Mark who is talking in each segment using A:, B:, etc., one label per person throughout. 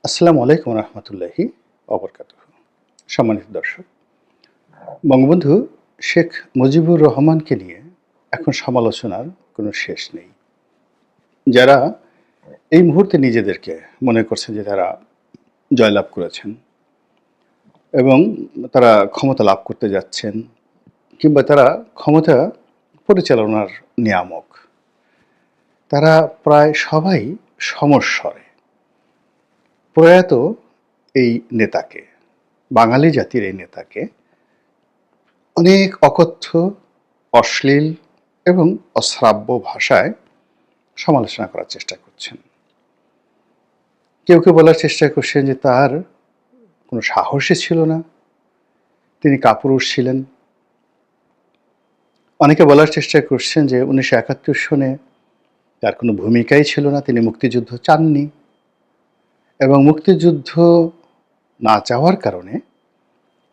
A: আসসালামু আলাইকুম রহমতুল্লাহি অবরকাতুহু। সম্মানিত দর্শক, বঙ্গবন্ধু শেখ মুজিবুর রহমানকে নিয়ে এখন সমালোচনার কোনো শেষ নেই। যারা এই মুহূর্তে নিজেদেরকে মনে করছেন যে তারা জয়লাভ করেছেন এবং তারা ক্ষমতা লাভ করতে যাচ্ছেন, কিংবা তারা ক্ষমতা পরিচালনার নিয়ামক, তারা প্রায় সবাই সমস্বরে প্রয়াত এই নেতাকে, বাঙালি জাতির এই নেতাকে অনেক অকথ্য, অশ্লীল এবং অশ্রাব্য ভাষায় সমালোচনা করার চেষ্টা করছেন। কেউ কেউ বলার চেষ্টা করছেন যে তার কোনো সাহসই ছিল না, তিনি কাপুরুষ ছিলেন। অনেকে বলার চেষ্টা করছেন যে 1971 সনে তার কোনো ভূমিকাই ছিল না, তিনি মুক্তিযুদ্ধ চাননি এবং মুক্তিযুদ্ধ না চাওয়ার কারণে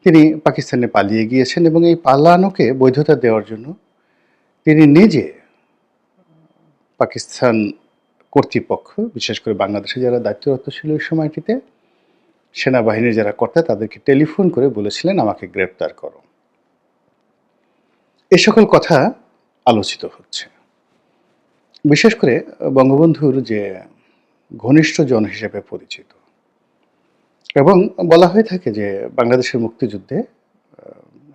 A: তিনি পাকিস্তানে পালিয়ে গিয়েছেন এবং এই পালানোকে বৈধতা দেওয়ার জন্য তিনি নিজে পাকিস্তান কর্তৃপক্ষ, বিশেষ করে বাংলাদেশে যারা দায়িত্বরত ছিল ওই সময়টিতে, সেনাবাহিনীর যারা কর্তা, তাদেরকে টেলিফোন করে বলেছিলেন আমাকে গ্রেপ্তার করো। এ সকল কথা আলোচিত হচ্ছে। বিশেষ করে বঙ্গবন্ধুর যে ঘনিষ্ঠ জন হিসেবে পরিচিত, এবং বলা হয়ে থাকে যে বাংলাদেশের মুক্তিযুদ্ধে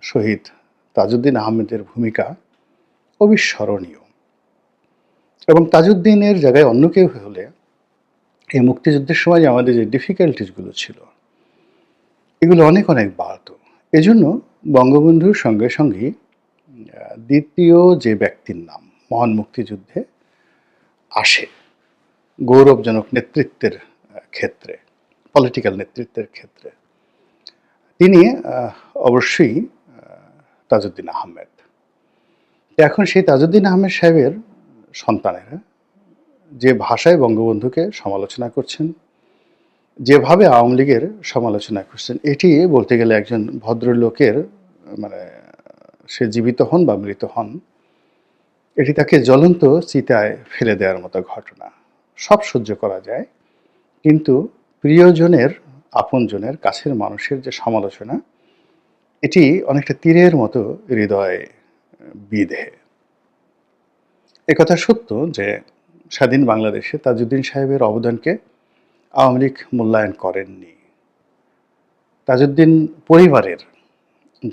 A: শহীদ তাজউদ্দিন আহমেদের ভূমিকা অবিস্মরণীয়, এবং তাজউদ্দিনের জায়গায় অন্য কেউ হলে এই মুক্তিযুদ্ধের সময় আমাদের যে ডিফিকাল্টিসগুলো ছিল এগুলো অনেক অনেক বাড়ত। এজন্য বঙ্গবন্ধুর সঙ্গে সঙ্গেই দ্বিতীয় যে ব্যক্তির নাম মহান মুক্তিযুদ্ধে আসে গৌরবজনক নেতৃত্বের ক্ষেত্রে, পলিটিক্যাল নেতৃত্বের ক্ষেত্রে, তিনি অবশ্যই তাজউদ্দিন আহমেদ। এখন সেই তাজউদ্দিন আহমেদ সাহেবের সন্তানেরা যে ভাষায় বঙ্গবন্ধুকে সমালোচনা করছেন, যেভাবে আওয়ামী লীগের সমালোচনা করছেন, এটি বলতে গেলে একজন ভদ্রলোকের, মানে সে জীবিত হন বা মৃত হন, এটি তাকে জ্বলন্ত চিতায় ফেলে দেওয়ার মতো ঘটনা। সব সহ্য করা যায়, কিন্তু প্রিয়জনের, আপনজনের, কাছের মানুষের যে সমালোচনা, এটি অনেকটা তীরের মতো হৃদয়ে বিধে। একথা সত্য যে স্বাধীন বাংলাদেশে তাজউদ্দিন সাহেবের অবদানকে আওয়ামী লীগ মূল্যায়ন করেননি। তাজউদ্দিন পরিবারের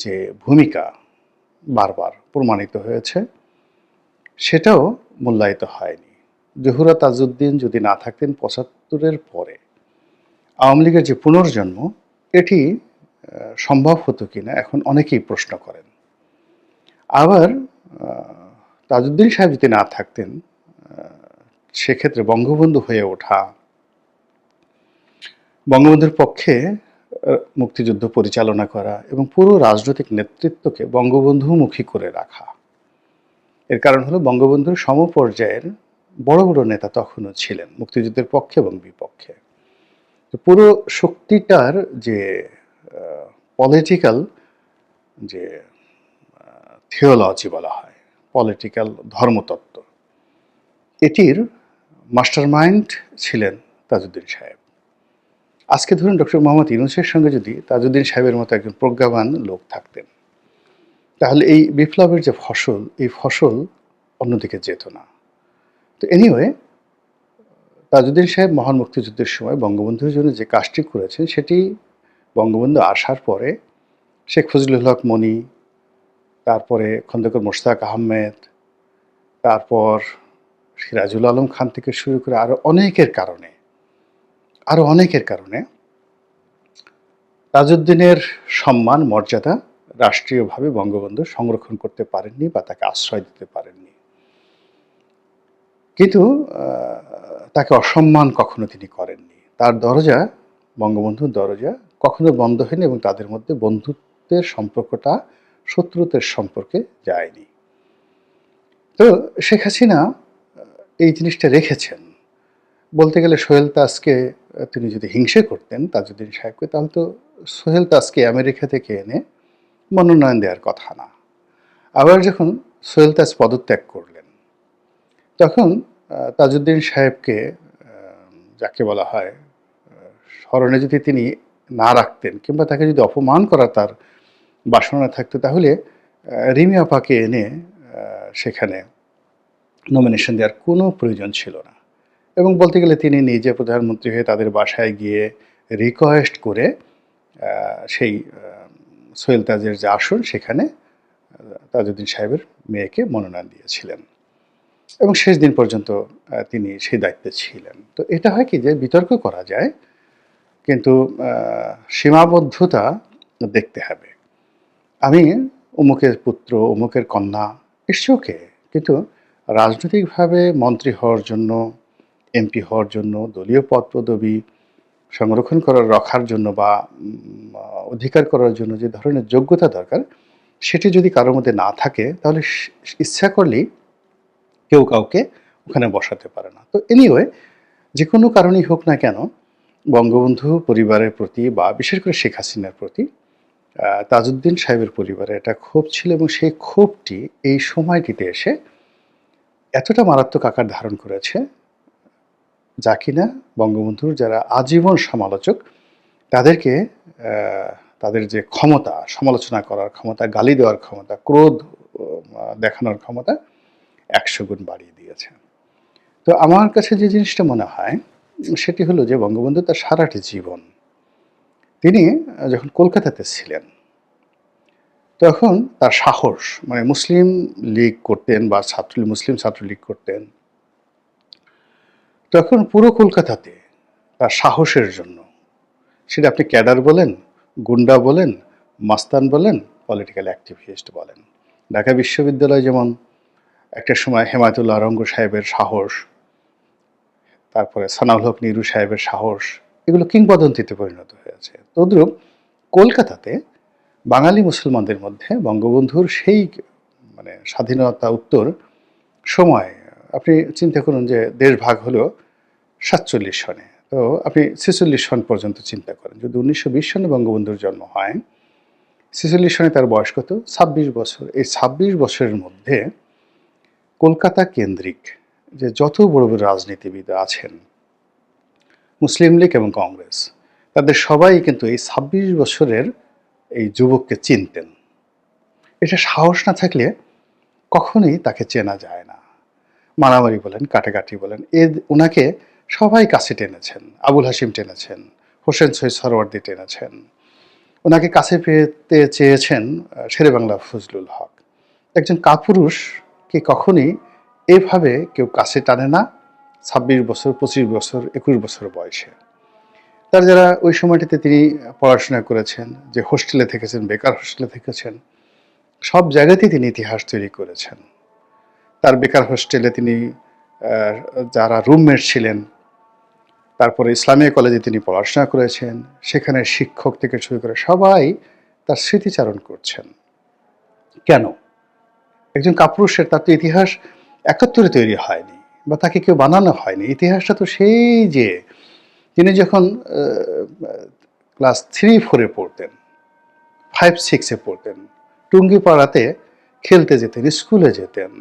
A: যে ভূমিকা বারবার প্রমাণিত হয়েছে, সেটাও মূল্যায়িত হয়নি। জহুরা তাজউদ্দিন যদি না থাকতেন ৭৫-এর পরে, আওয়ামী লীগের যে পুনর্জন্ম, এটি সম্ভব হতো কিনা এখন অনেকেই প্রশ্ন করেন। আবার তাজউদ্দিন সাহেব যদি না থাকতেন, সেক্ষেত্রে বঙ্গবন্ধু হয়ে ওঠা, বঙ্গবন্ধুর পক্ষে মুক্তিযুদ্ধ পরিচালনা করা এবং পুরো রাজনৈতিক নেতৃত্বকে বঙ্গবন্ধুমুখী করে রাখা, এর কারণ হলো বঙ্গবন্ধুর সমপর্যায়ের বড় বড় নেতা তখনও ছিলেন মুক্তিযুদ্ধের পক্ষে এবং বিপক্ষে। পুরো শক্তিটার যে পলিটিক্যাল যে থিওলজি বলা হয়, পলিটিক্যাল ধর্মতত্ত্ব, এটির মাস্টারমাইন্ড ছিলেন তাজউদ্দিন সাহেব। আজকে ধরুন ডক্টর মোহাম্মদ ইউনূসের সঙ্গে যদি তাজউদ্দিন সাহেবের মতো একজন প্রজ্ঞাবান লোক থাকতেন, তাহলে এই বিপ্লবের যে ফসল, এই ফসল অন্যদিকে যেত না। তো এনিওয়ে, তাজউদ্দিন সাহেব মহান মুক্তিযুদ্ধের সময় বঙ্গবন্ধুর জন্য যে কাজটি করেছেন, সেটি বঙ্গবন্ধু আসার পরে শেখ ফজলুল হক মনি, তারপরে খন্দকার মোশতাক আহমেদ, তারপর সিরাজুল আলম খান থেকে শুরু করে আরও অনেকের কারণে তাজউদ্দিনের সম্মান, মর্যাদা রাষ্ট্রীয়ভাবে বঙ্গবন্ধু সংরক্ষণ করতে পারেননি বা তাকে আশ্রয় দিতে পারেননি। কিন্তু তাকে অসম্মান কখনো তিনি করেননি। তার দরজা, বঙ্গবন্ধুর দরজা কখনো বন্ধ হয়নি, এবং তাদের মধ্যে বন্ধুত্বের সম্পর্কটা শত্রুতার সম্পর্কে যায়নি। তো শেখ হাসিনা এই জিনিসটা রেখেছেন। বলতে গেলে সোহেল তাজকে তিনি যদি হিংসে করতেন তাজউদ্দিন সাহেবকে, তাহলে তো সোহেল তাজকে আমেরিকা থেকে এনে মনোনয়ন দেওয়ার কথা না। আবার যখন সোহেল তাজ পদত্যাগ করলেন, তখন তাজউদ্দিন সাহেবকে, যাকে বলা হয় স্মরণে যদি তিনি না রাখতেন কিংবা তাকে যদি অপমান করা তার বাসনা থাকতো, তাহলে রিমি আপাকে এনে সেখানে নমিনেশন দেওয়ার কোনো প্রয়োজন ছিল না। এবং বলতে গেলে তিনি নিজে প্রধানমন্ত্রী হয়ে তাদের বাসায় গিয়ে রিকোয়েস্ট করে সেই সোহেল তাজের যে আসন সেখানে তাজউদ্দিন সাহেবের মেয়েকে মনোনয়ন দিয়েছিলেন এবং শেষ দিন পর্যন্ত তিনি সেই দায়িত্বে ছিলেন। তো এটা হয় কি যে বিতর্ক করা যায়, কিন্তু সীমাবদ্ধতা দেখতে হবে। আমি অমুকের পুত্র, অমুকের কন্যা, ইটস ওকে, কিন্তু রাজনৈতিকভাবে মন্ত্রী হওয়ার জন্য, এমপি হওয়ার জন্য, দলীয় পদ পদবি সংরক্ষণ করার রাখার জন্য বা অধিকার করার জন্য যে ধরনের যোগ্যতা দরকার, সেটি যদি কারোর মধ্যে না থাকে, তাহলে ইচ্ছা করলেই কেউ কাউকে ওখানে বসাতে পারে না। তো এনিওয়ে, যে কোনো কারণেই হোক না কেন, বঙ্গবন্ধু পরিবারের প্রতি বা বিশেষ করে শেখ হাসিনার প্রতি তাজউদ্দিন সাহেবের পরিবারের একটা ক্ষোভ ছিল এবং সেই ক্ষোভটি এই সময়টিতে এসে এতটা মারাত্মক আকার ধারণ করেছে, যা কিনা বঙ্গবন্ধুর যারা আজীবন সমালোচক তাদেরকে তাদের যে ক্ষমতা, সমালোচনা করার ক্ষমতা, গালি দেওয়ার ক্ষমতা, ক্রোধ দেখানোর ক্ষমতা 100 গুণ বাড়িয়ে দিয়েছে। তো আমার কাছে যে জিনিসটা মনে হয় সেটি হলো যে বঙ্গবন্ধু তার সারাটি জীবন তিনি যখন কলকাতাতে ছিলেন, তখন তার সাহস, মানে মুসলিম লীগ করতেন বা মুসলিম ছাত্রলীগ করতেন, তখন পুরো কলকাতাতে তার সাহসের জন্য, সেটা আপনি ক্যাডার বলেন, গুন্ডা বলেন, মাস্তান বলেন, পলিটিক্যাল অ্যাক্টিভিস্ট বলেন, ঢাকা বিশ্ববিদ্যালয় যেমন একটা সময় হেমায়েতুল্লাহ রঙ্গ সাহেবের সাহস, তারপরে সানাউল হক নিরু সাহেবের সাহস, এগুলো কিংবদন্তিতে পরিণত হয়েছে। তদ্রূপ কলকাতাতে বাঙালি মুসলমানদের মধ্যে বঙ্গবন্ধুর সেই মানে স্বাধীনতা উত্তর সময়, আপনি চিন্তা করুন যে দেশ ভাগ হলো 47 সনে, তো আপনি 46 সন পর্যন্ত চিন্তা করেন। যদি 1920 সনে বঙ্গবন্ধুর জন্ম হয়, 46 সনে তার বয়স কত? 26 বছর। এই 26 বছরের মধ্যে কলকাতা কেন্দ্রিক যে যত বড় বড় রাজনীতিবিদ আছেন, মুসলিম লীগ এবং কংগ্রেস, তাদের সবাই কিন্তু এই 26 বছরের এই যুবককে চিনতেন। এটা সাহস না থাকলে কখনোই তাকে চেনা যায় না। মারামারি বলেন, কাটাকাটি বলেন, ওনাকে সবাই কাছে টেনেছেন। আবুল হাশিম টেনেছেন, হোসেন শহীদ সরওয়ার্দী টেনেছেন, ওনাকে কাছে পেতে চেয়েছেন শেরে বাংলা ফজলুল হক। একজন কাপুরুষকে কখনই এভাবে কেউ কাছে টানে না 26 বছর, 25 বছর, 21 বছর বয়সে। তার যারা ওই সময়টিতে তিনি পড়াশোনা করেছেন, যে হোস্টেলে থেকেছেন, বেকার হোস্টেলে থেকেছেন, সব জায়গাতেই তিনি ইতিহাস তৈরি করেছেন। তার বেকার হোস্টেলে তিনি যারা রুমমেট ছিলেন, তারপরে ইসলামিয়া কলেজে তিনি পড়াশোনা করেছেন, সেখানে শিক্ষক থেকে শুরু করে সবাই তার স্মৃতিচারণ করছেন। কেন? একজন কাপুরুষের, তার তো ইতিহাস 71-এ তৈরি হয়নি বা তাকে কেউ বানানো হয়নি। ইতিহাসটা তো সেই যে তিনি যখন ক্লাস 3-4-এ পড়তেন, 5-6-এ পড়তেন, টুঙ্গিপাড়াতে খেলতে যেতেন, স্কুলে যেতেন,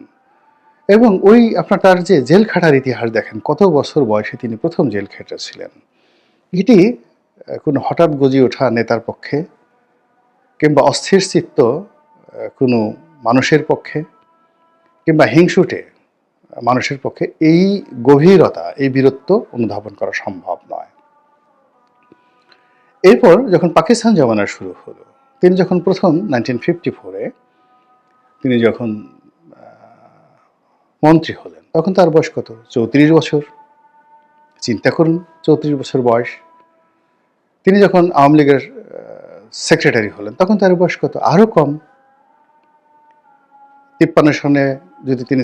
A: এবং ওই আপনার তার যে জেল খাটার ইতিহাস দেখেন, কত বছর বয়সে তিনি প্রথম জেল খেটেছিলেন। এটি কোনো হঠাৎ গজিয়ে ওঠা নেতার পক্ষে কিংবা অস্থির চিত্ত কোনো মানুষের পক্ষে কিংবা হিংসুটে মানুষের পক্ষে এই গভীরতা, এই বীরত্ব অনুধাবন করা সম্ভব নয়। এরপর যখন পাকিস্তান জমানা শুরু হলো, তিনি যখন প্রথম 1954-এ তিনি যখন মন্ত্রী হলেন, তখন তার বয়স কত? 34 বছর। চিন্তা করুন, 34 বছর বয়স। তিনি যখন আওয়ামী লীগের সেক্রেটারি হলেন, তখন তার বয়স কত? আরও কম। 53 সনে যদি তিনি